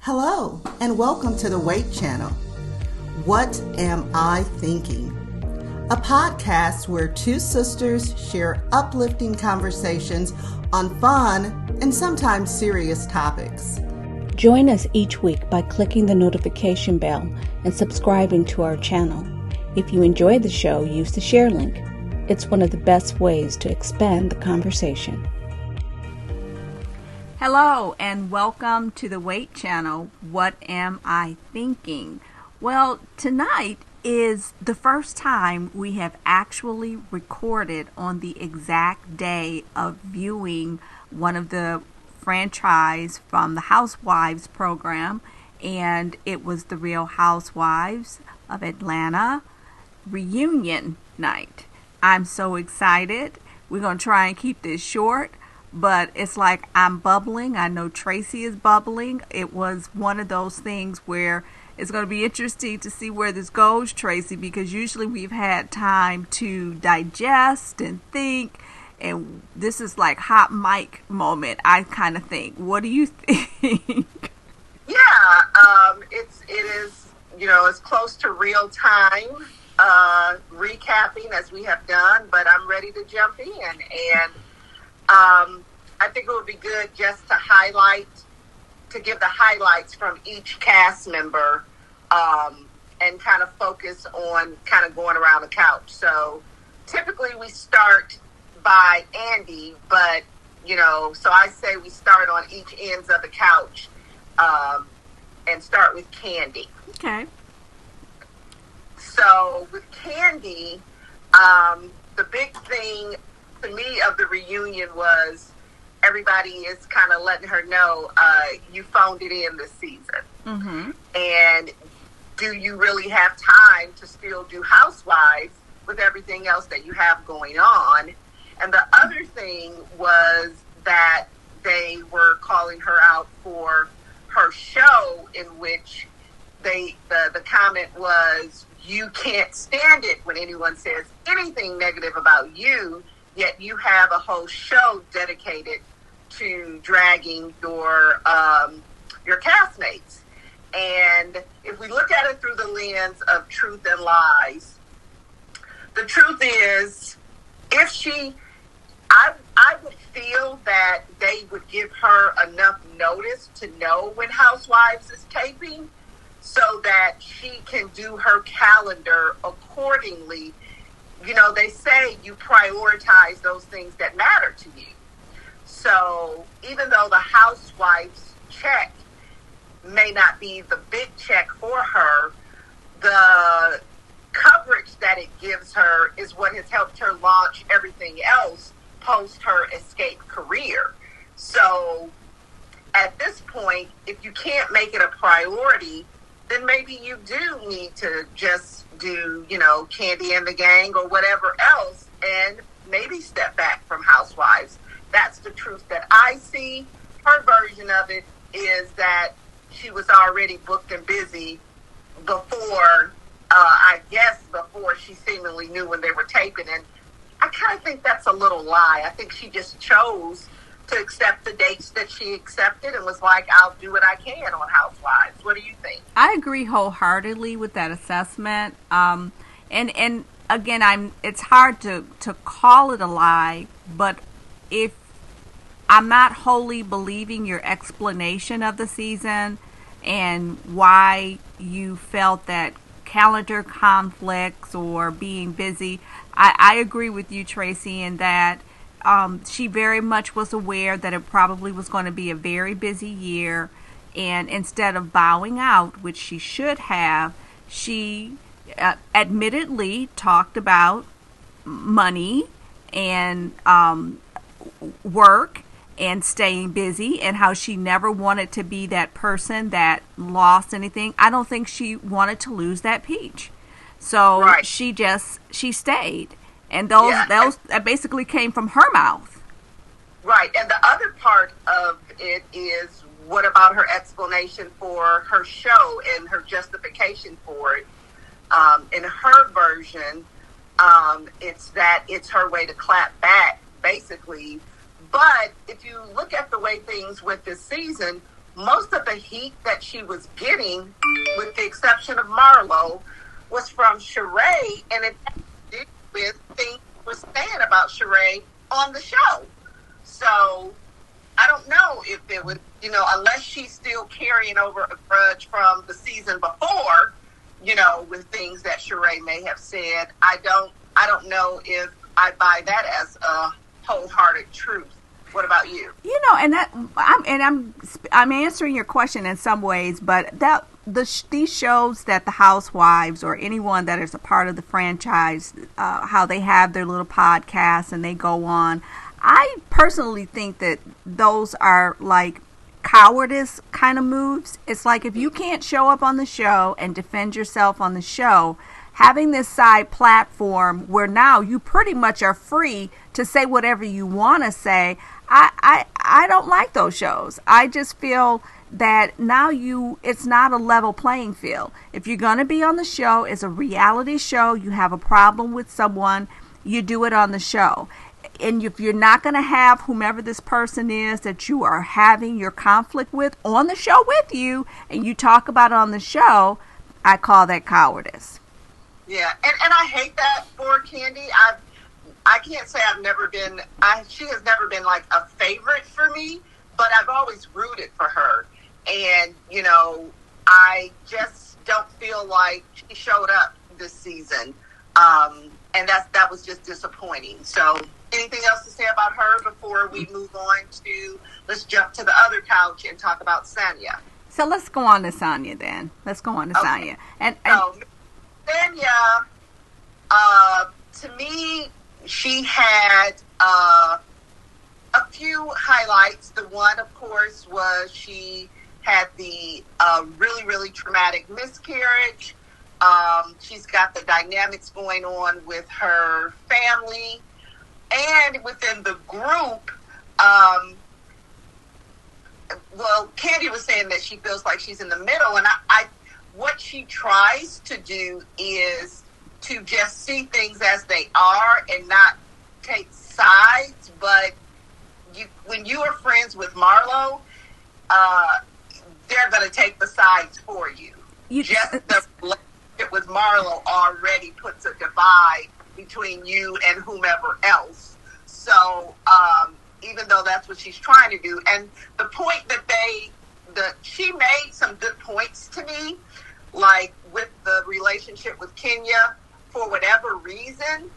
Hello, and welcome to the W.A.I.T channel. What Am I Thinking? A podcast where two sisters share uplifting conversations on fun and sometimes serious topics. Join us each week by clicking the notification bell and subscribing to our channel. If you enjoy the show, use the share link. It's one of the best ways to expand the conversation. Hello and welcome to the W.A.I.T channel, What Am I Thinking? Well, tonight is the first time we have actually recorded on the exact day of viewing one of the franchise from the Housewives program, and it was the Real Housewives of Atlanta reunion night. I'm so excited. We're going to try and keep this short. But it's like I'm bubbling. I know Tracy is bubbling. It was one of those things where it's going to be interesting to see where this goes, Tracy, because usually we've had time to digest and think, and this is like hot mic moment, I kind of think. What do you think? Yeah, it is, it's close to real time recapping as we have done, but I'm ready to jump in. And I think it would be good just to give the highlights from each cast member, and kind of focus on kind of going around the couch. So typically we start by Andy, but, so I say we start on each ends of the couch, and start with Kandi. Okay. So with Kandi, the big thing to me of the reunion was everybody is kind of letting her know, you phoned it in this season. Mm-hmm. And do you really have time to still do Housewives with everything else that you have going on? And the other thing was that they were calling her out for her show, in which the comment was, you can't stand it when anyone says anything negative about you, yet you have a whole show dedicated to dragging your castmates. And if we look at it through the lens of truth and lies, the truth is, I would feel that they would give her enough notice to know when Housewives is taping so that she can do her calendar accordingly. They say you prioritize those things that matter to you. So even though the Housewives check may not be the big check for her, the coverage that it gives her is what has helped her launch everything else post her escape career. So at this point, if you can't make it a priority, then maybe you do need to just do, Kandi and the Gang or whatever else, and maybe step back from Housewives. That's the truth that I see. Her version of it is that she was already booked and busy before she seemingly knew when they were taping. And I kind of think that's a little lie. I think she just chose to accept the dates that she accepted and was like, I'll do what I can on Housewives. What do you think? I agree wholeheartedly with that assessment. And again, it's hard to call it a lie, but if I'm not wholly believing your explanation of the season and why you felt that calendar conflicts or being busy, I agree with you, Tracy, in that she very much was aware that it probably was going to be a very busy year, and instead of bowing out, which she should have, she admittedly talked about money and work and staying busy, and how she never wanted to be that person that lost anything. I don't think she wanted to lose that peach. So right. She stayed. And that basically came from her mouth. Right. And the other part of it is, what about her explanation for her show and her justification for it? In her version, it's her way to clap back, basically. But if you look at the way things went this season, most of the heat that she was getting, with the exception of Marlo, was from Shereé, and it had to do with things we're saying about Shereé on the show. So I don't know if it was, unless she's still carrying over a grudge from the season before, with things that Shereé may have said. I don't know if I buy that as a wholehearted truth. What about you? And that I'm answering your question in some ways, but these shows that the housewives or anyone that is a part of the franchise, how they have their little podcasts and they go on, I personally think that those are like cowardice kind of moves. It's like, if you can't show up on the show and defend yourself on the show, having this side platform where now you pretty much are free to say whatever you want to say, I don't like those shows. I just feel that now it's not a level playing field. If you're going to be on the show, it's a reality show, you have a problem with someone, you do it on the show. And if you're not going to have whomever this person is that you are having your conflict with on the show with you, and you talk about it on the show, I call that cowardice. Yeah, and I hate that for Kandi. I can't say she has never been like a favorite for me, but I've always rooted for her. And, I just don't feel like she showed up this season. And that was just disappointing. So anything else to say about her before we move on to, let's jump to the other couch and talk about Sanya. So let's go on to Sanya then. Sanya. And Sanya, to me, she had a few highlights. The one, of course, was she had the really, really traumatic miscarriage. She's got the dynamics going on with her family and within the group. Kandi was saying that she feels like she's in the middle, and what she tries to do is to just see things as they are and not take sides. But when you are friends with Marlo, they're going to take the sides for you. Just the relationship with Marlo already puts a divide between you and whomever else. So even though that's what she's trying to do, and the point that she made some good points to me, like with the relationship with Kenya. For whatever reason,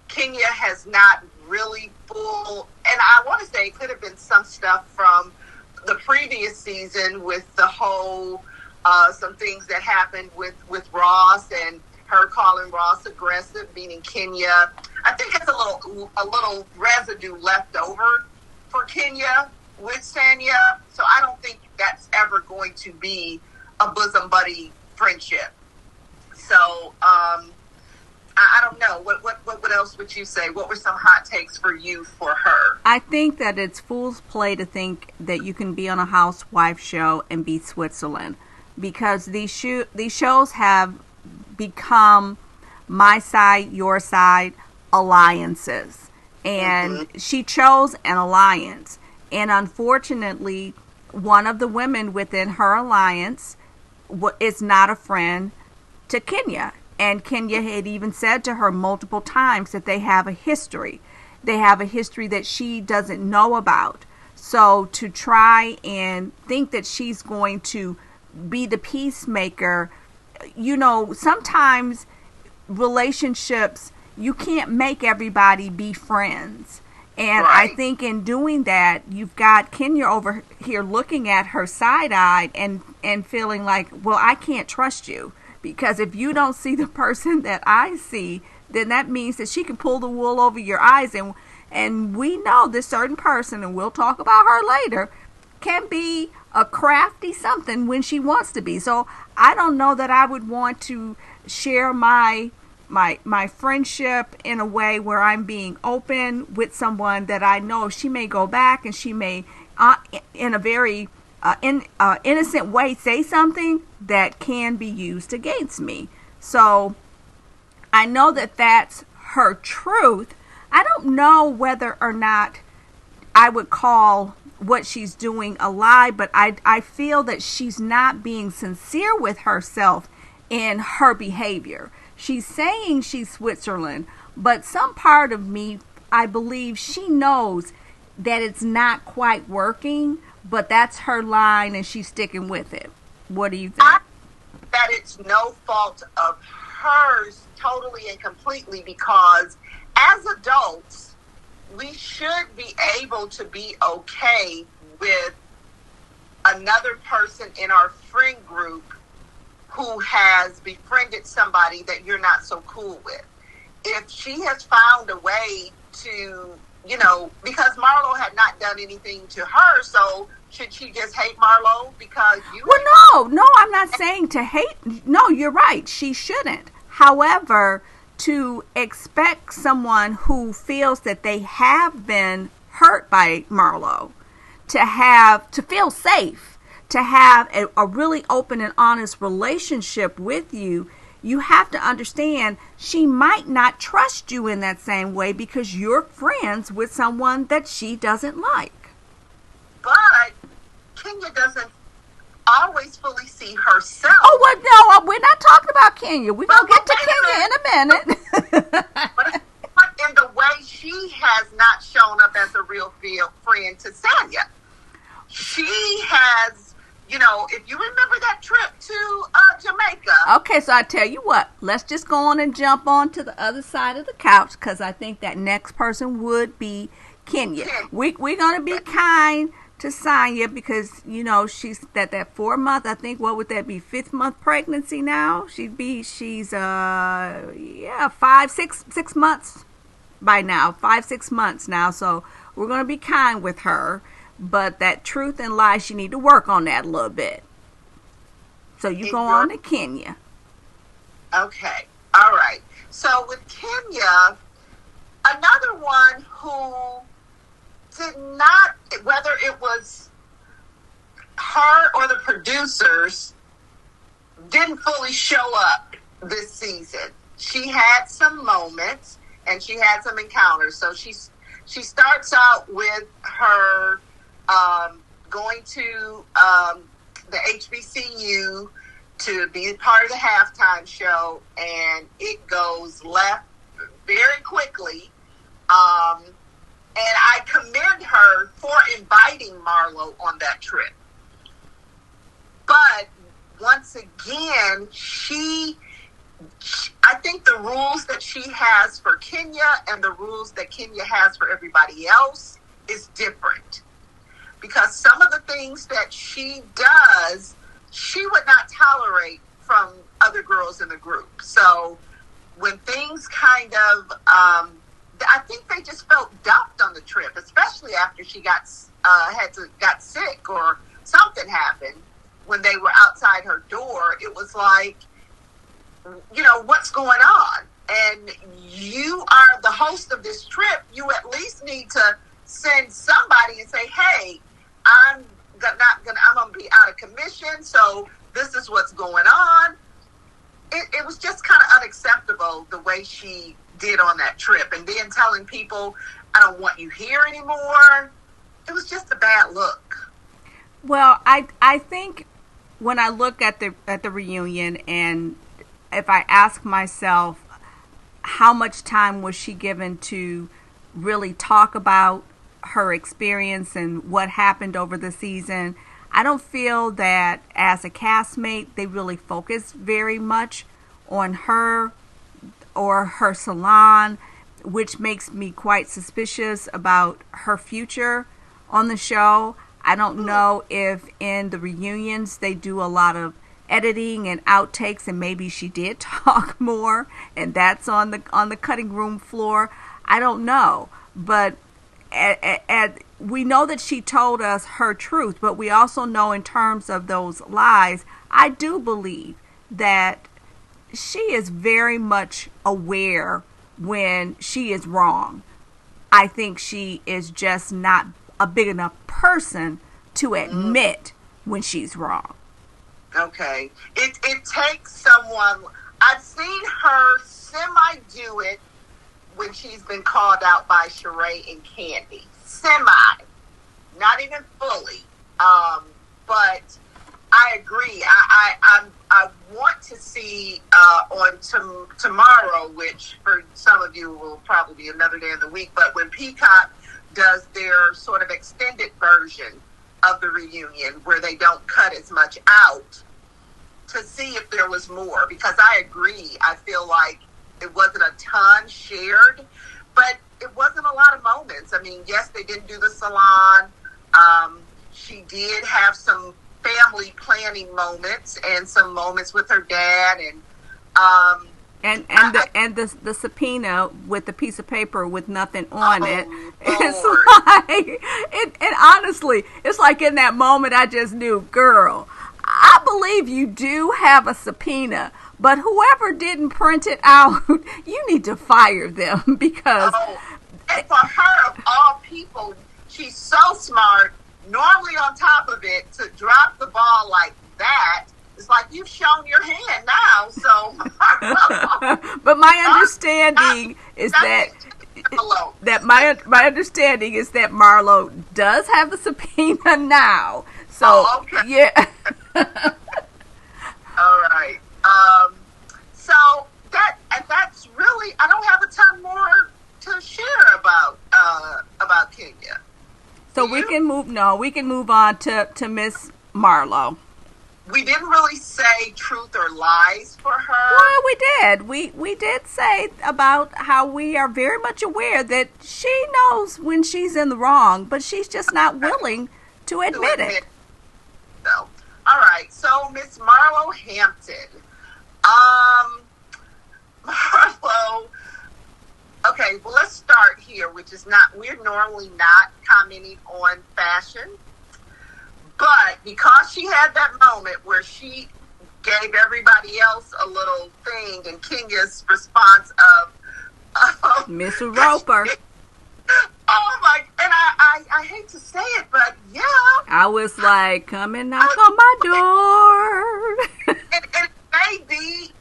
Kenya has not really and I want to say it could have been some stuff from the previous season with the whole, some things that happened with Ross and her calling Ross aggressive, meaning Kenya. I think it's a little residue left over for Kenya with Sanya. So I don't think that's ever going to be a bosom buddy friendship. So, I don't know. What else would you say? What were some hot takes for you for her? I think that it's fool's play to think that you can be on a housewife show and be Switzerland, because these shows have become my side, your side alliances, and she chose an alliance, and unfortunately, one of the women within her alliance is not a friend to Kenya. And Kenya had even said to her multiple times that they have a history. They have a history that she doesn't know about. So to try and think that she's going to be the peacemaker, sometimes relationships, you can't make everybody be friends. And right. I think in doing that, you've got Kenya over here looking at her side-eyed and feeling like, well, I can't trust you. Because if you don't see the person that I see, then that means that she can pull the wool over your eyes. And we know this certain person, and we'll talk about her later, can be a crafty something when she wants to be. So I don't know that I would want to share my friendship in a way where I'm being open with someone that I know she may go back and she may, in a very innocent way, say something that can be used against me. So I know that that's her truth. I don't know whether or not I would call what she's doing a lie, but I feel that she's not being sincere with herself in her behavior. She's saying she's Switzerland, but some part of me, I believe she knows that it's not quite working, but that's her line and she's sticking with it. What do you think? That it's no fault of hers totally and completely, because as adults, we should be able to be okay with another person in our friend group who has befriended somebody that you're not so cool with. If she has found a way to, because Marlo had not done anything to her, so should she just hate Marlo because you... Well, no, I'm not saying to hate. No, you're right. She shouldn't. However, to expect someone who feels that they have been hurt by Marlo to feel safe, to have a really open and honest relationship with you, you have to understand she might not trust you in that same way because you're friends with someone that she doesn't like. But Kenya doesn't always fully see herself. Oh, well, no, we're not talking about Kenya. We're going to get to Kenya in a minute. But in the way she has not shown up as a real friend to Sanya. She has, if you remember that trip to Jamaica. Okay, so I tell you what, let's just go on and jump on to the other side of the couch, because I think that next person would be Kenya. We're going to be kind to Sanya because, she's that 4 month, I think, what would that be, 5th month pregnancy now? She's 6 months by now, 5-6 months now. So we're going to be kind with her, but that truth and lie, she need to work on that a little bit. So you go on to Kenya. Okay. All right. So with Kenya, another one who did not, whether it was her or the producers, didn't fully show up this season. She had some moments and she had some encounters. So she starts out with her going to the HBCU to be part of the halftime show, and it goes left very quickly. And I commend her for inviting Marlo on that trip. But once again, I think the rules that she has for Kenya and the rules that Kenya has for everybody else is different. Because some of the things that she does, she would not tolerate from other girls in the group. So when things kind of, I think they just felt dumped on the trip, especially after she got sick or something happened. When they were outside her door, it was like, what's going on? And you are the host of this trip. You at least need to send somebody and say, hey, I'm going to be out of commission, so this is what's going on. It was just kind of unacceptable the way she did on that trip, and then telling people, I don't want you here anymore. It was just a bad look. Well, I think when I look at the reunion, and if I ask myself how much time was she given to really talk about her experience and what happened over the season, I don't feel that as a castmate they really focused very much on her or her salon, which makes me quite suspicious about her future on the show. I don't know if in the reunions they do a lot of editing and outtakes, and maybe she did talk more and that's on the cutting room floor. I don't know, but we know that she told us her truth, but we also know in terms of those lies, I do believe that she is very much aware when she is wrong. I think she is just not a big enough person to admit when she's wrong. Okay. It takes someone, I've seen her semi-do it when she's been called out by Shereé and Kandi. Semi. not even fully. But I agree. I want to see on tomorrow, which for some of you will probably be another day of the week, but when Peacock does their sort of extended version of the reunion where they don't cut as much out, to see if there was more, because I agree. I feel like it wasn't a ton shared, but it wasn't a lot of moments. I mean, yes, they didn't do the salon. She did have some family planning moments and some moments with her dad, and the subpoena with the piece of paper with nothing on it. Lord. It's like, and honestly, it's like in that moment I just knew, girl, I believe you do have a subpoena, but whoever didn't print it out, you need to fire them, because and for her, of all people, she's so smart, normally on top of it, to drop the ball like that. It's like, you've shown your hand now, so. But my understanding is that my understanding is that Marlo does have the subpoena now. So okay. Yeah. All right. So that's really, I don't have a ton more to share about Kenya. So we can move on to Miss Marlo. We didn't really say truth or lies for her. Well, we did. We did say about how we are very much aware that she knows when she's in the wrong, but she's just not willing to admit it. So, all right. So, Miss Marlo Hampton. Marlo. Okay, well, let's start here, which is we're normally not commenting on fashion. But because she had that moment where she gave everybody else a little thing, and Kenya's response of Miss Roper. Oh my! And I hate to say it, but yeah, I was like, come and knock on my door. and maybe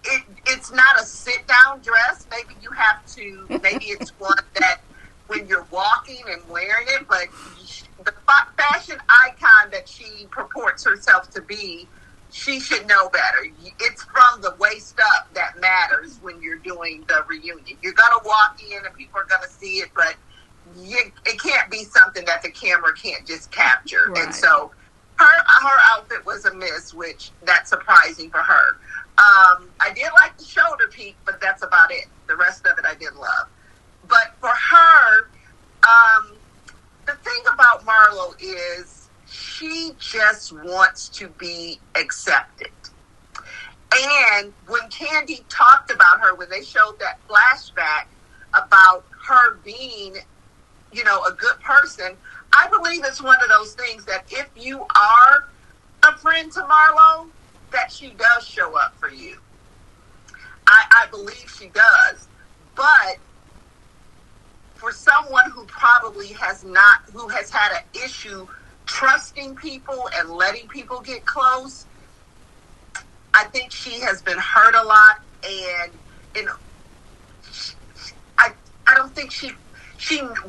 it's not a sit down dress. Maybe you have to. Maybe it's one that when you're walking and wearing it, but the fashion icon that she purports herself to be, she should know better. It's from the waist up that matters when you're doing the reunion. You're going to walk in and people are going to see it, but it can't be something that the camera can't just capture. Right. And so her outfit was a miss, which that's surprising for her. I did like the shoulder peak, but that's about it. The rest of it I didn't love. But for her, the thing about Marlo is she just wants to be accepted. And when Kandi talked about her, when they showed that flashback about her being, a good person, I believe it's one of those things that if you are a friend to Marlo, that she does show up for you. I believe she does. But for someone who probably who has had an issue trusting people and letting people get close, I think she has been hurt a lot, and I don't think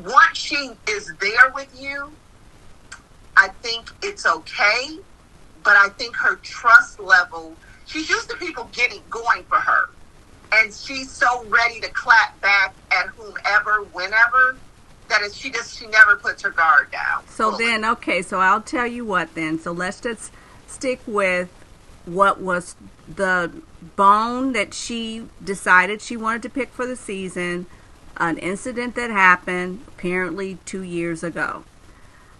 once she is there with you, I think it's okay, but I think her trust level, she's used to people going for her, and she's so ready to clap back at whomever, whenever, that she never puts her guard down. So then, okay, so I'll tell you what then. So let's just stick with what was the bone that she decided she wanted to pick for the season, an incident that happened apparently 2 years ago.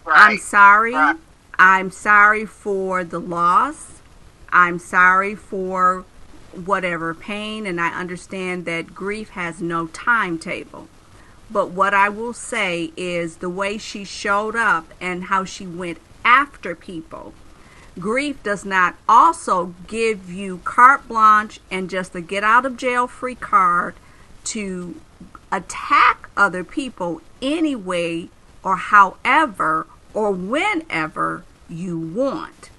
Right. I'm sorry. Right. I'm sorry for the loss. I'm sorry for whatever pain, and I understand that grief has no timetable. But what I will say is the way she showed up and how she went after people. Grief does not also give you carte blanche and just a get out of jail free card to attack other people anyway or however or whenever you want.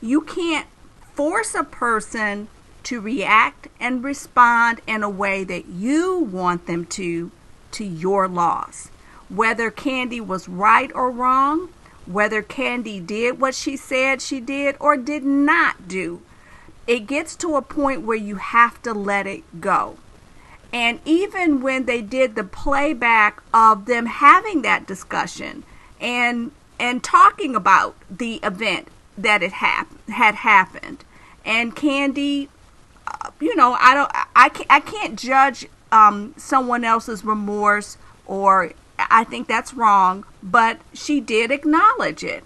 You can't force a person to react and respond in a way that you want them to your loss. Whether Kandi was right or wrong, whether Kandi did what she said she did or did not do. It gets to a point where you have to let it go. And even when they did the playback of them having that discussion and talking about the event that had happened, and Kandi, I can't judge someone else's remorse, or I think that's wrong, but she did acknowledge it.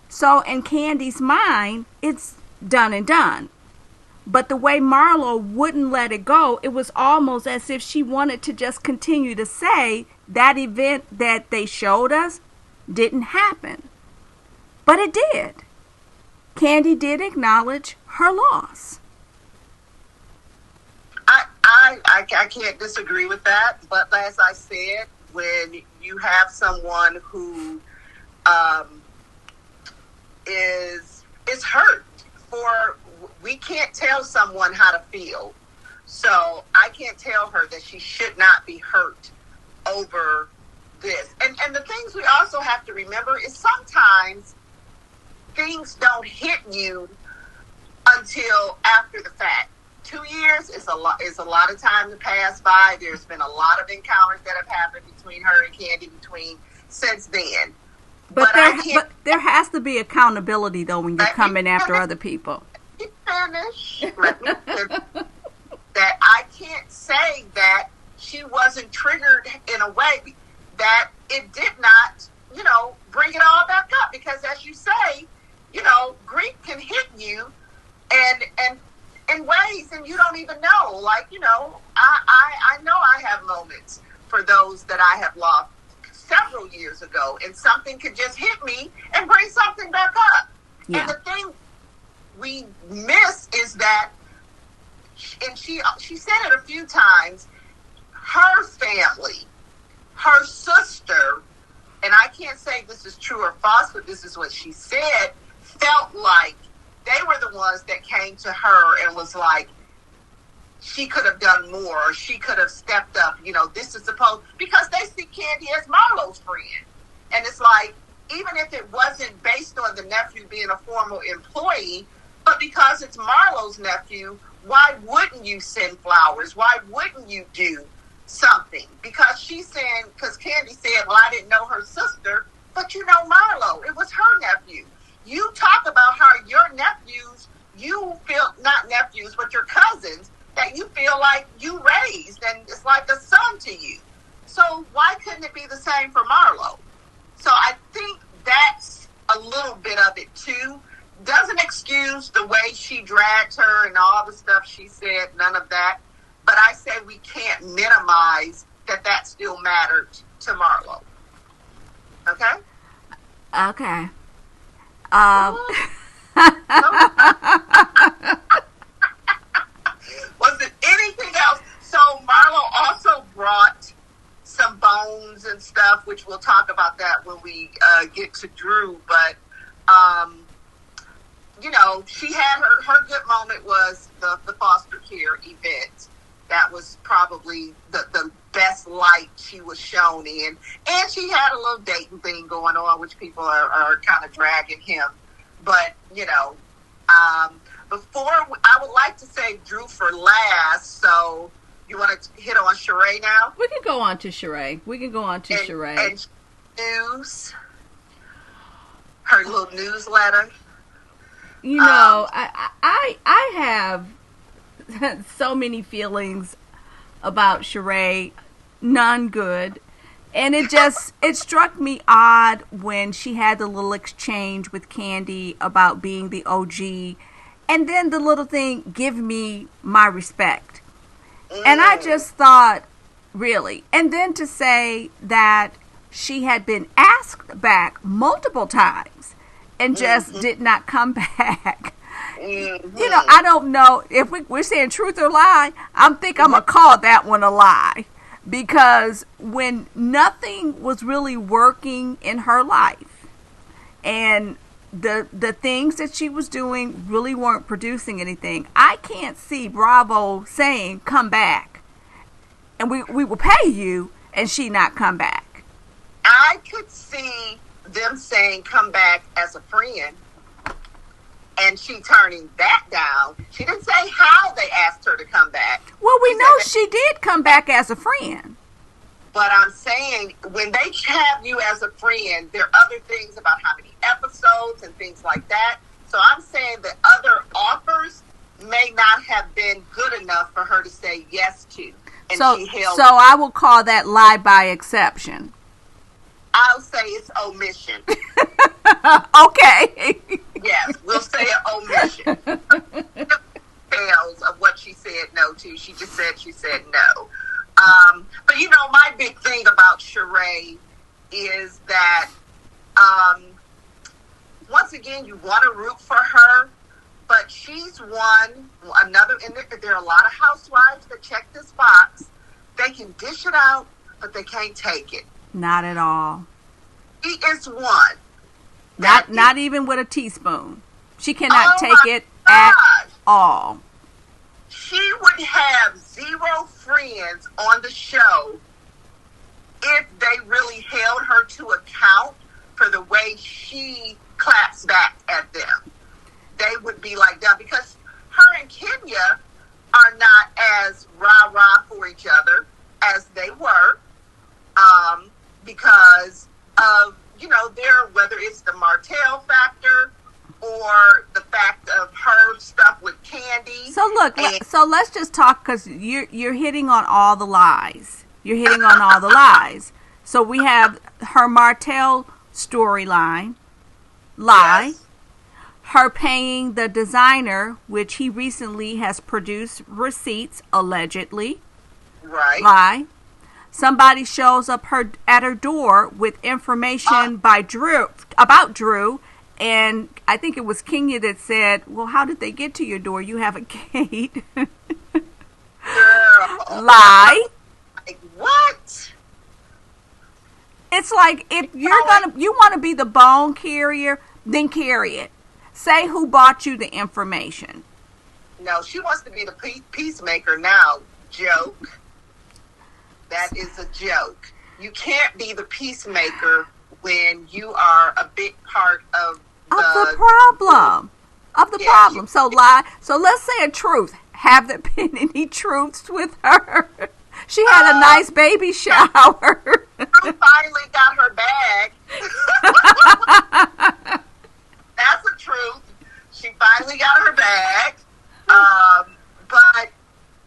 So in Kandi's mind, it's done and done. But the way Marlo wouldn't let it go, it was almost as if she wanted to just continue to say that event that they showed us didn't happen. But it did. Kandi did acknowledge her loss. I can't disagree with that. But as I said, when you have someone who is hurt, we can't tell someone how to feel. So I can't tell her that she should not be hurt over this. And the things we also have to remember is sometimes things don't hit you until after the fact. 2 years is a lot of time to pass by. There's been a lot of encounters that have happened between her and Kandi since then. But there has to be accountability, though, when you're coming after other people. Finish. Let me finish. That I can't say that she wasn't triggered in a way that it did not, bring it all back up. Because as you say, grief can hit you and in ways and you don't even know. Like, I know I have moments for those that I have lost several years ago, and something could just hit me and bring something back up. Yeah. And the thing we miss is that, and she said it a few times, her family, her sister, and I can't say this is true or false, but this is what she said, felt like they were the ones that came to her and was like, she could have done more, or she could have stepped up, this is supposed, because they see Kandi as Marlo's friend. And it's like, even if it wasn't based on the nephew being a former employee, but because it's Marlo's nephew, why wouldn't you send flowers? Why wouldn't you do something? Because Kandi said, well, I didn't know her sister, but you know Marlo. It was her nephew. You talk about how your nephews, you feel, not nephews, but your cousins, that you feel like you raised, and it's like a son to you. So why couldn't it be the same for Marlo? So I think that's a little bit of it too. Doesn't excuse the way she dragged her and all the stuff she said, none of that. But I say we can't minimize that still mattered to Marlo. Okay? Okay. Was it anything else? So Marlo also brought some bones and stuff, which we'll talk about that when we get to Drew. But, she had her good moment was the foster care event. That was probably the best light she was shown in. And she had a little dating thing going on, which people are kind of dragging him. But, I would like to save Drew for last. So you want to hit on Shereé now? We can go on to Shereé. Shereé. And news, her little newsletter. I have so many feelings about Shereé, none good. And it struck me odd when she had the little exchange with Kandi about being the OG. And then the little thing, give me my respect. And I just thought, really? And then to say that she had been asked back multiple times and just did not come back. I don't know if we're saying truth or lie. I'm going to call that one a lie. Because when nothing was really working in her life and the things that she was doing really weren't producing anything, I can't see Bravo saying, come back and we will pay you, and she not come back. I could see them saying come back as a friend, and she turning that down. She didn't say how they asked her to come back. Well, we know she did come back as a friend. But I'm saying, when they have you as a friend, there are other things about how many episodes and things like that. So I'm saying that other offers may not have been good enough for her to say yes to. And so I will call that lie by exception. I'll say it's omission. Okay. Yes, we'll say an omission. Details of what she said no to. She just said she said no. But you know, my big thing about Shereé is that once again, you want to root for her, but she's another. And there are a lot of housewives that check this box. They can dish it out, but they can't take it. Not at all. She is one. Not even with a teaspoon. She cannot take it at all. She would have 0 friends on the show if they really held her to account for the way she claps back at them. They would be like that because her and Kenya are not as rah-rah for each other as they were, because of, you know, whether it's the Martell factor or the fact of her stuff with Kandi. So look, so let's just talk, because you're hitting on all the lies. You're hitting on all the lies. So we have her Martell storyline, lie. Yes. Her paying the designer, which he recently has produced receipts, allegedly. Right. Lie. Somebody shows up at her door with information about Drew, and I think it was Kenya that said, well, how did they get to your door? You have a gate. Lie. Like, what? It's like, if you want to be the bone carrier, then carry it. Say who bought you the information. No, she wants to be the peacemaker now. Joke. That is a joke. You can't be the peacemaker when you are a big part of the problem. So lie. So let's say a truth. Have there been any truths with her? She had a nice baby shower. Drew finally got her bag. That's the truth. She finally got her bag. But,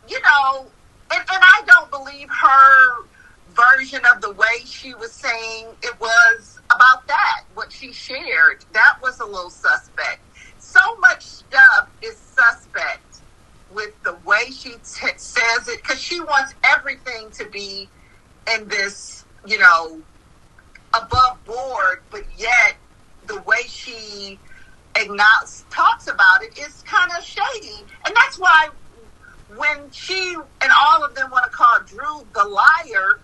you know, and I don't believe her version of the way she was saying it was about that. What she shared, that was a little suspect. So much stuff is suspect with the way she says it, because she wants everything to be in this, you know, above board, but yet the way she talks about it is kind of shady. And that's why when she and all of them want to call Drew the liar,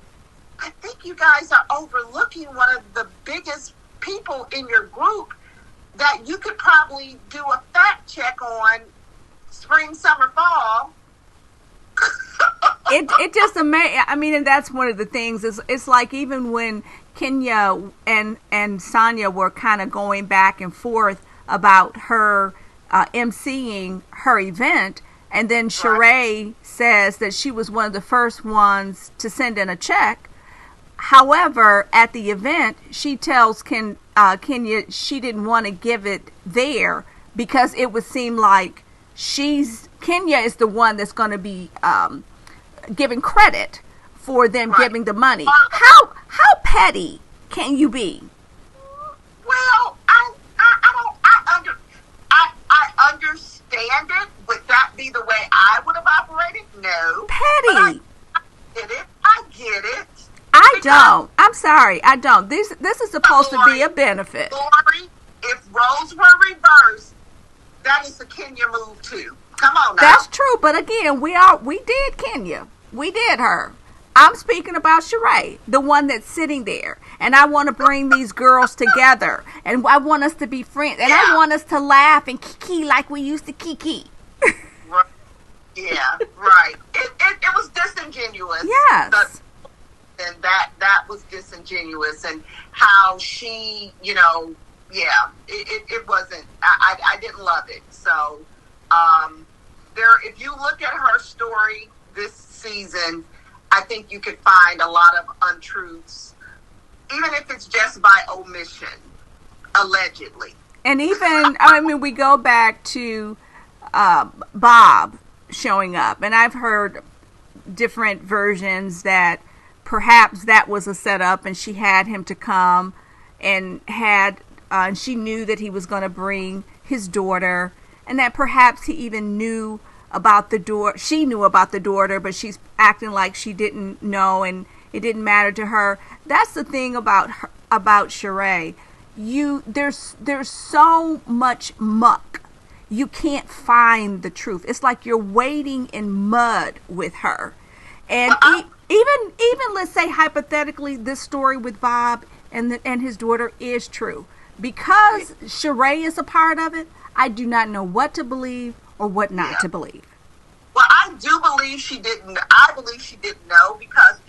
I think you guys are overlooking one of the biggest people in your group that you could probably do a fact check on spring, summer, fall. It just amazing. I mean, and that's one of the things. It's like, even when Kenya and Sanya were kind of going back and forth about her emceeing her event, and then Shereé says that she was one of the first ones to send in a check. However, at the event, she tells Kenya she didn't want to give it there because it would seem like Kenya is the one that's going to be giving credit for them giving the money. How petty can you be? Well, I understand it. Would that be the way I would have operated? No. Petty. I get it. I don't. I'm sorry. I don't. This is supposed to be a benefit. Lori, if roles were reversed, that is a Kenya move too. Come on now. That's true. But again, we did Kenya. We did her. I'm speaking about Shereé, the one that's sitting there. And I want to bring these girls together. And I want us to be friends. And I want us to laugh and kiki like we used to kiki. Yeah, right. It was disingenuous. Yes. and that was disingenuous, and how she, it wasn't. I didn't love it. So if you look at her story this season, I think you could find a lot of untruths, even if it's just by omission, allegedly. And even, we go back to Bob showing up, and I've heard different versions that perhaps that was a setup, and she had him to come, and she knew that he was going to bring his daughter, and that perhaps he even knew about the daughter. She knew about the daughter, but she's acting like she didn't know, and it didn't matter to her. That's the thing about Shereé. There's so much muck. You can't find the truth. It's like you're wading in mud with her. And even let's say hypothetically this story with Bob and his daughter is true. Because Shereé is a part of it, I do not know what to believe or what not to believe. Well, I do believe she didn't. I believe she didn't know, because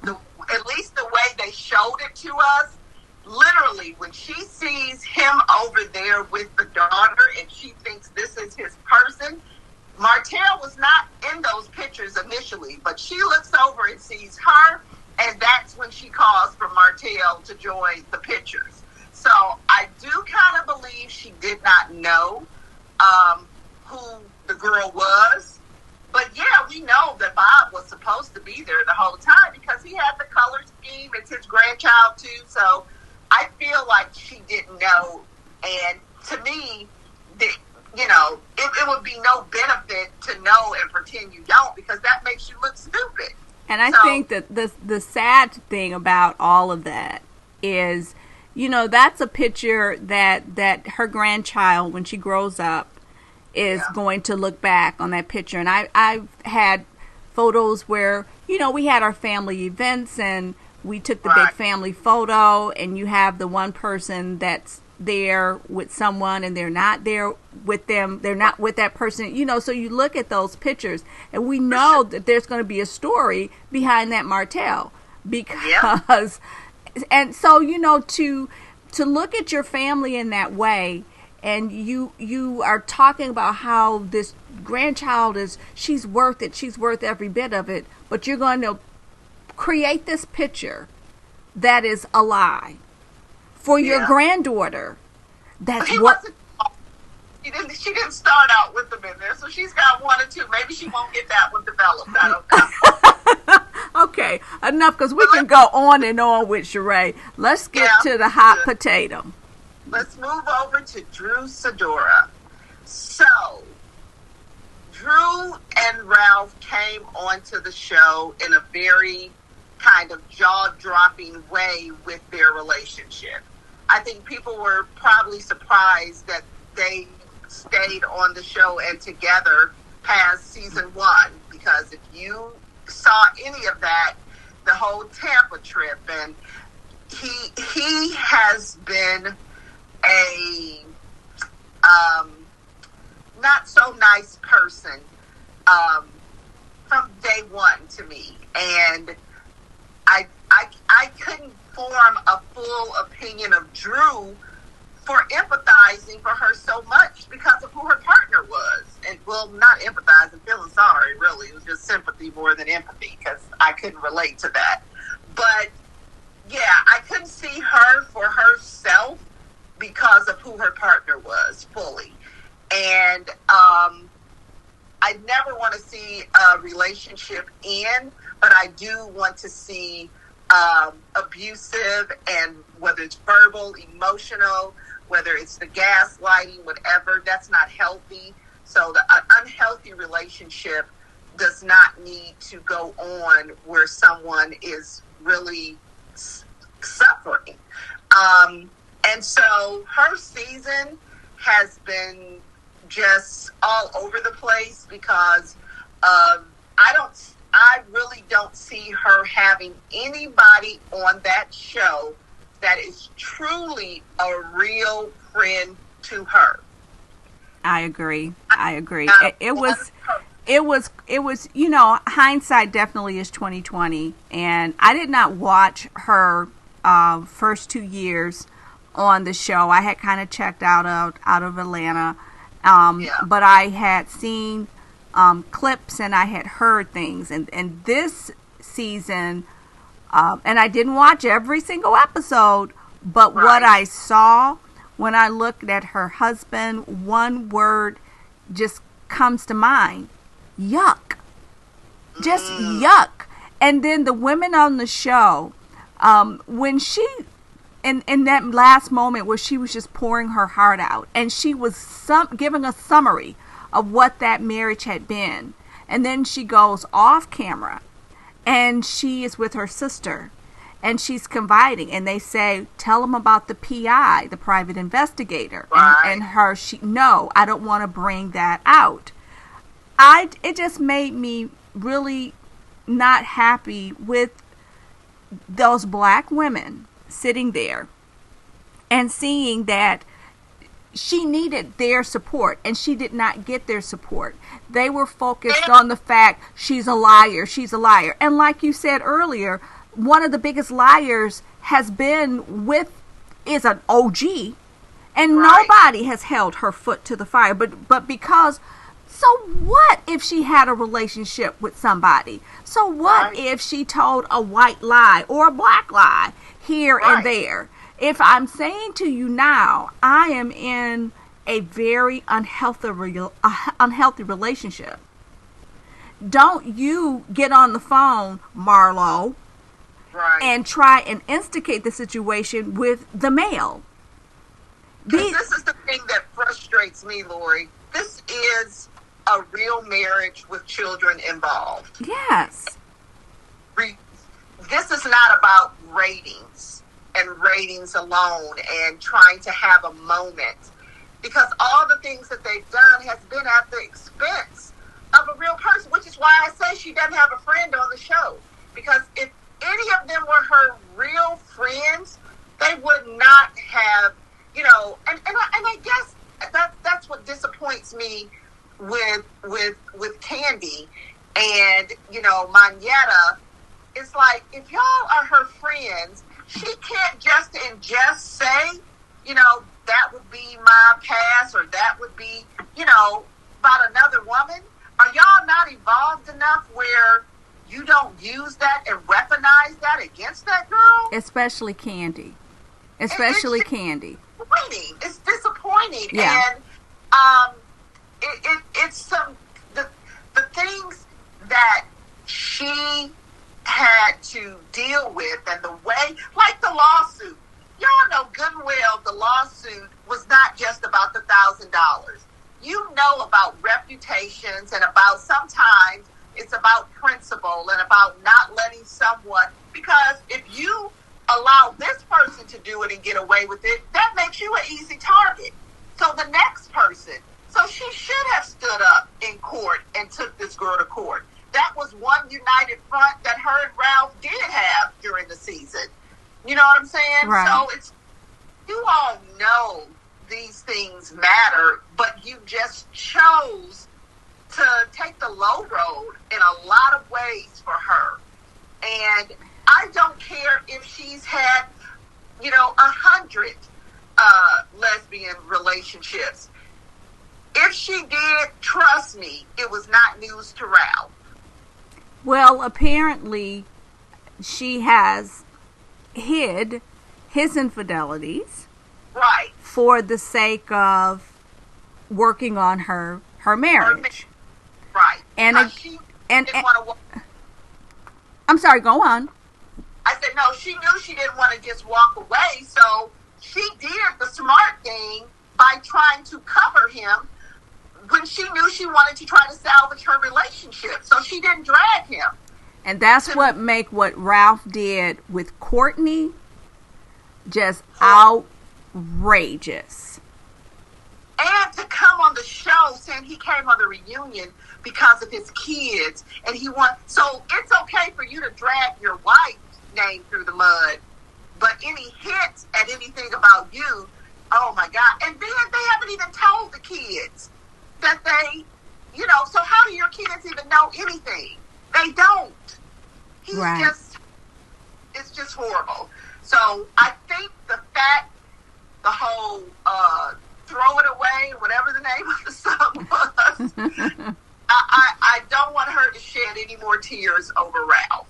at least the way they showed it to us, literally, when she sees him over there with the daughter and she thinks this is his person, Martell was not in those pictures initially, but she looks over and sees her, and that's when she calls for Martell to join the pictures. So I do kind of believe she did not know who the girl was. But yeah, we know that Bob was supposed to be there the whole time because he had the color scheme. It's his grandchild too. So I feel like she didn't know. And to me, it would be no benefit to know and pretend you don't, because that makes you look stupid. And I think that the sad thing about all of that is, that's a picture that her grandchild, when she grows up, is going to look back on that picture. And I've had photos where, we had our family events and we took the big family photo, and you have the one person that's there with someone and they're not there with them. They're not with that person, so you look at those pictures and we know that there's going to be a story behind that Martell, because, and so, to look at your family in that way, and you are talking about how this grandchild she's worth it. She's worth every bit of it. But you're going to create this picture that is a lie for your granddaughter. She didn't start out with them in there, so she's got one or two. Maybe she won't get that one developed. I don't know. Okay, enough, because we can go on and on with Shereé. Let's get to the hot potato. Let's move over to Sidora. So, Drew and Ralph came onto the show in a very kind of jaw-dropping way with their relationship. I think people were probably surprised that they stayed on the show and together past season 1, because if you saw any of that, the whole Tampa trip, and he has been a not so nice person from day one to me, and I couldn't form a full opinion of Drew for empathizing for her so much because of who her partner was. And, well, not empathizing, feeling sorry, really. It was just sympathy more than empathy, because I couldn't relate to that. But, yeah, I couldn't see her for herself because of who her partner was fully. And I never want to see a relationship end, but I do want to see abusive, and whether it's verbal, emotional, whether it's the gaslighting, whatever, that's not healthy. So an unhealthy relationship does not need to go on where someone is really suffering. And so her season has been just all over the place, because I really don't see her having anybody on that show that is truly a real friend to her. I agree. It it was, you know, hindsight definitely is 2020, and I did not watch her first 2 years on the show. I had kind of checked out of Atlanta, but I had seen clips and I had heard things, and this season, and I didn't watch every single episode, but what I saw when I looked at her husband, one word just comes to mind: yuck. Just yuck. And then the women on the show, when she, in that last moment where she was just pouring her heart out, and she was giving a summary of what that marriage had been, and then she goes off camera and she is with her sister and she's confiding, and they say, tell them about the PI, the private investigator, and her, no, I don't want to bring that out. It just made me really not happy with those black women sitting there and seeing that she needed their support and she did not get their support. They were focused on the fact she's a liar. And like you said earlier, one of the biggest liars is an OG, and nobody has held her foot to the fire. But because, so what if she had a relationship with somebody? So what if she told a white lie or a black lie here and there? If I'm saying to you now, I am in a very unhealthy relationship, don't you get on the phone, Marlo, and try and instigate the situation with the male. This is the thing that frustrates me, Lori. This is a real marriage with children involved. Yes. This is not about ratings and ratings alone and trying to have a moment, because all the things that they've done has been at the expense of a real person, which is why I say she doesn't have a friend on the show, because if any of them were her real friends, they would not have, you know, and I guess that's what disappoints me with Kandi and, you know, Monyetta. It's like, if y'all are her friends, she can't just say, you know, that would be my past, or that would be, you know, about another woman. Are y'all not evolved enough where you don't use that and weaponize that against that girl? Especially Kandi. Kandi. It's disappointing. Yeah. And it's the things that she had to deal with, and the way, like the lawsuit. Y'all know good and well the lawsuit was not just about the $1,000. You know about reputations, and about sometimes it's about principle and about not letting someone, because if you allow this person to do it and get away with it, that makes you an easy target. So the next person, so she should have stood up in court and took this girl to court. That was one united front that her and Ralph did have during the season. You know what I'm saying? Right. So it's, you all know these things matter, but you just chose to take the low road in a lot of ways for her. And I don't care if she's had, you know, 100 lesbian relationships. If she did, trust me, it was not news to Ralph. Well, apparently she has hid his infidelities, right, for the sake of working on her marriage. Right. And she didn't want to. I'm sorry, go on. I said, no, she knew she didn't want to just walk away, so she did the smart thing by trying to cover him when she knew she wanted to try to salvage her relationship. So she didn't drag him. And that's what Ralph did with Courtney just outrageous. And to come on the show saying he came on the reunion because of his kids, and so it's okay for you to drag your wife's name through the mud, but any hits at anything about you, oh my God. And then they haven't even told the kids that they so how do your kids even know anything? They don't. He's right. It's just horrible. So I think the whole throw it away, whatever the name of the song was, I don't want her to shed any more tears over Ralph.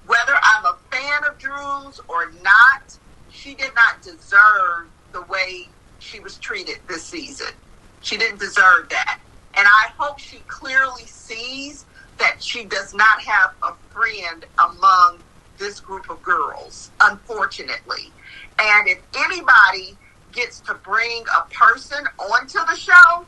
Whether I'm a fan of Drew's or not, she did not deserve the way she was treated this season. She didn't deserve that. And I hope she clearly sees that she does not have a friend among this group of girls, unfortunately. And if anybody gets to bring a person onto the show,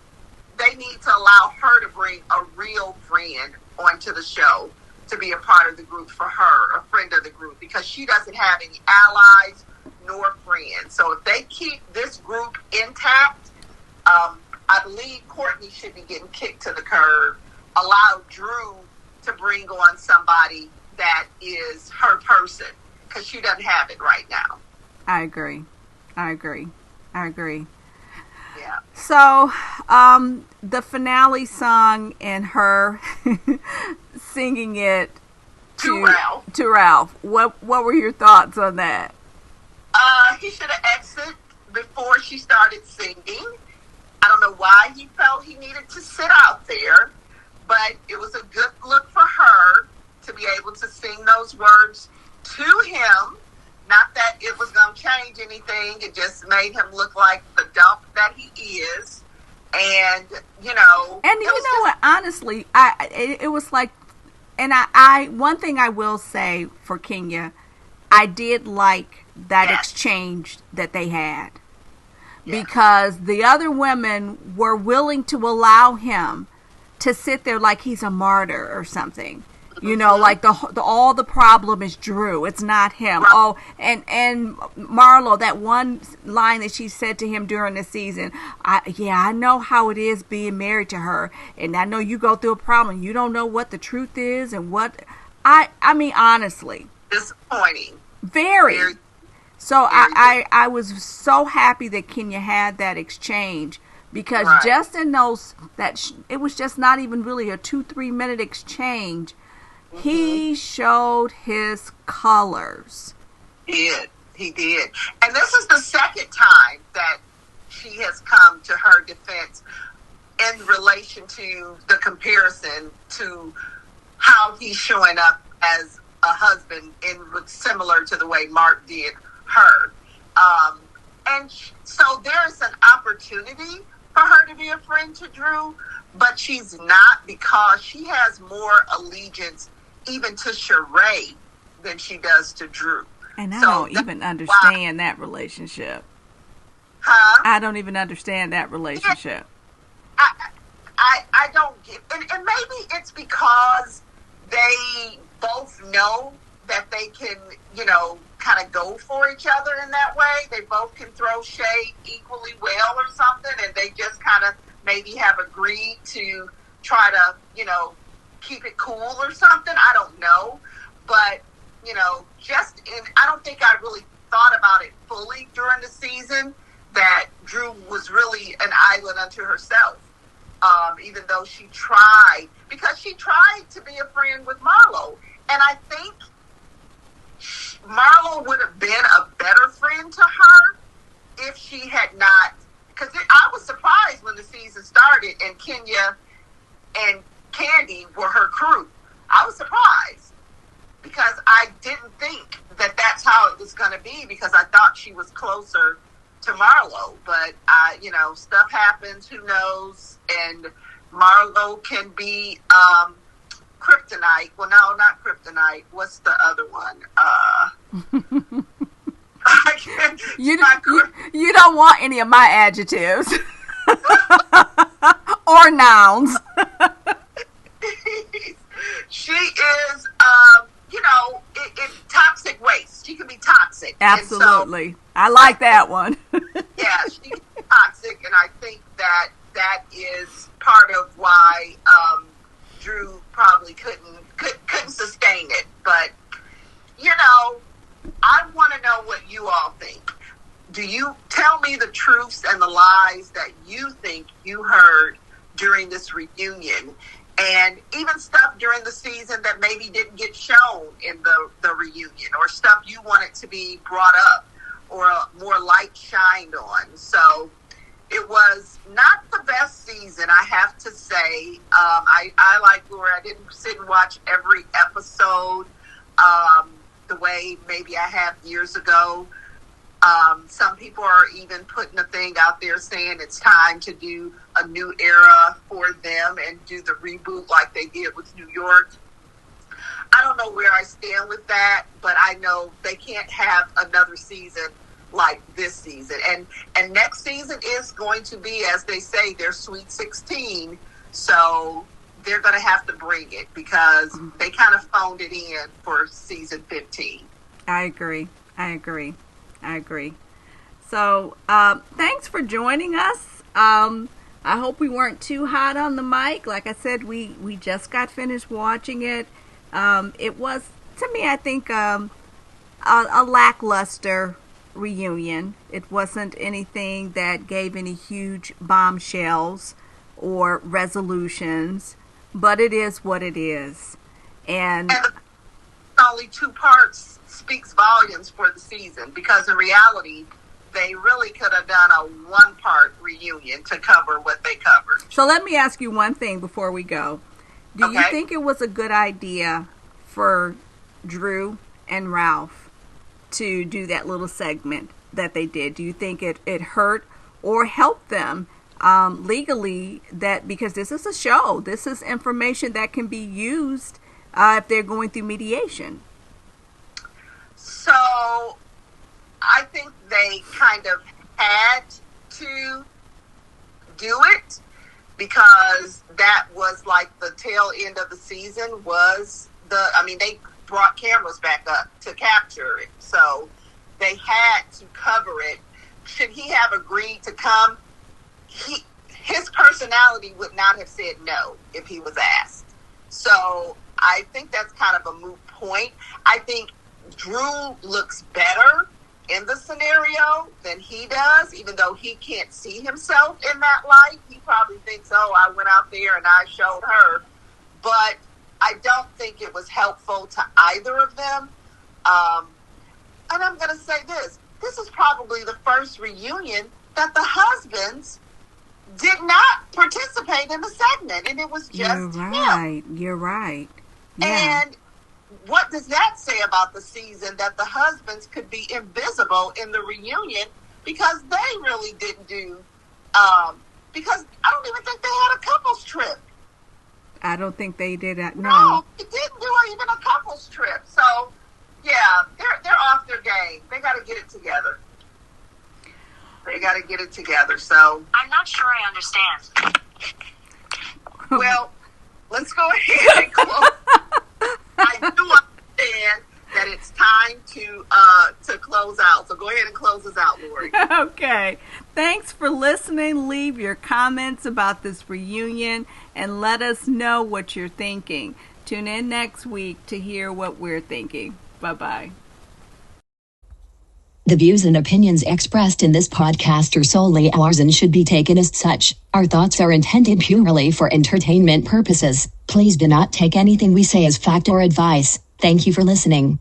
they need to allow her to bring a real friend onto the show to be a part of the group for her, a friend of the group, because she doesn't have any allies nor friends. So if they keep this group intact, I believe Courtney should be getting kicked to the curb. Allow Drew to bring on somebody that is her person, because she doesn't have it right now. I agree. Yeah. So, the finale song and her singing it to Ralph. To Ralph. What were your thoughts on that? He should have exited before she started singing. I don't know why he felt he needed to sit out there, but it was a good look for her to be able to sing those words to him. Not that it was going to change anything. It just made him look like the dump that he is. And, And what? Honestly, it was like, and I one thing I will say for Kenya, I did like that exchange that they had. Yes. Because the other women were willing to allow him to sit there like he's a martyr or something. Like all the problem is Drew. It's not him. Right. Oh, and Marlo, that one line that she said to him during the season, I know how it is being married to her, and I know you go through a problem. You don't know what the truth is and what. I mean, honestly, disappointing. Very. So I was so happy that Kenya had that exchange. Because Justin knows that it was just not even really a 2-3 minute exchange. Mm-hmm. He showed his colors. He did. And this is the second time that she has come to her defense in relation to the comparison to how he's showing up as a husband similar to the way Mark did her. And so there's an opportunity for her to be a friend to Drew, but she's not, because she has more allegiance even to Shereé than she does to Drew. And I don't even understand that relationship. Huh? I don't even understand that relationship. I don't get, and maybe it's because they both know that they can, kind of go for each other in that way. They both can throw shade equally well or something, and they just kind of maybe have agreed to try to, keep it cool or something. I don't know. But, I don't think I really thought about it fully during the season that Drew was really an island unto herself. Even though she tried, because she tried to be a friend with Marlo. And I think Marlo would have been a better friend to her if she had not, because I was surprised when the season started and Kenya and Kandi were her crew. I was surprised because I didn't think that that's how it was going to be, because I thought she was closer to Marlo. But stuff happens, who knows? And Marlo can be kryptonite. Well, no, not kryptonite. What's the other one? You don't want any of my adjectives or nouns. She is, it's toxic waste. She can be toxic. Absolutely. I like that one. Yeah, she's toxic, and I think that is part of why Drew probably couldn't sustain it. But I want to know what you all think. Do you tell me the truths and the lies that you think you heard during this reunion. And even stuff during the season that maybe didn't get shown in the reunion, or stuff you wanted to be brought up or more light shined on. So it was not the best season, I have to say. I like Laura. I didn't sit and watch every episode the way maybe I have years ago. Some people are even putting a thing out there saying it's time to do a new era for them and do the reboot like they did with New York. I don't know where I stand with that, but I know they can't have another season like this season. And next season is going to be, as they say, their Sweet 16. So they're going to have to bring it because they kind of phoned it in for season 15. I agree. So thanks for joining us. I hope we weren't too hot on the mic. Like I said, we just got finished watching it. It was, to me, I think, a lackluster reunion. It wasn't anything that gave any huge bombshells or resolutions, but it is what it is. And only 2 parts speaks volumes for the season, because in reality, they really could have done a 1-part reunion to cover what they covered. So let me ask you one thing before we go. Do you think it was a good idea for Drew and Ralph to do that little segment that they did? Do you think it hurt or helped them legally, that because this is a show, this is information that can be used if they're going through mediation? So I think they kind of had to do it because that was like the tail end of the season they brought cameras back up to capture it. So they had to cover it. Should he have agreed to come? His personality would not have said no if he was asked. So I think that's kind of a moot point. I think Drew looks better in the scenario than he does, even though he can't see himself in that light. He probably thinks, I went out there and I showed her. But I don't think it was helpful to either of them. And I'm going to say this. This is probably the first reunion that the husbands did not participate in the segment. And it was just him. You're right. Yeah. And what does that say about the season, that the husbands could be invisible in the reunion because they really didn't do, because I don't even think they had a couples trip. I don't think they did that. No, they didn't do even a couples trip. So, yeah, they're off their game. They got to get it together. So I'm not sure I understand. Well, let's go ahead and close. I do understand that it's time to close out. So go ahead and close us out, Lori. Okay. Thanks for listening. Leave your comments about this reunion and let us know what you're thinking. Tune in next week to hear what we're thinking. Bye-bye. The views and opinions expressed in this podcast are solely ours and should be taken as such. Our thoughts are intended purely for entertainment purposes. Please do not take anything we say as fact or advice. Thank you for listening.